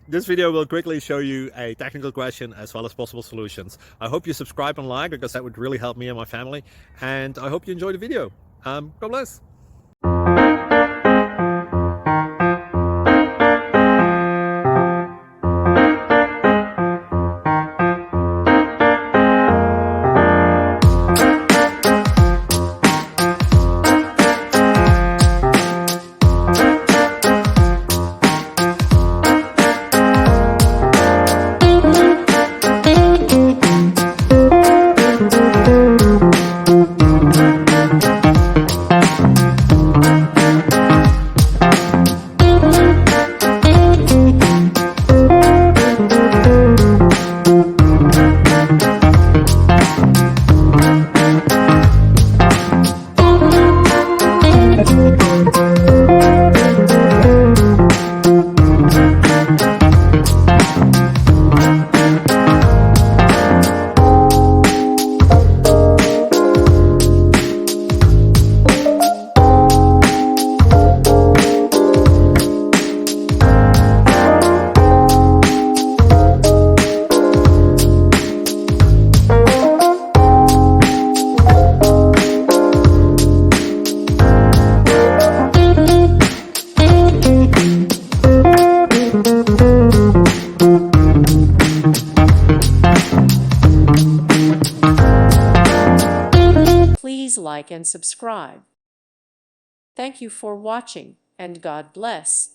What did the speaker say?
This video will quickly show you a technical question as well as possible solutions. I hope you subscribe and like, because that would really help me and my family. And I hope you enjoy the video. God bless. Please like and subscribe. Thank you for watching, and God bless.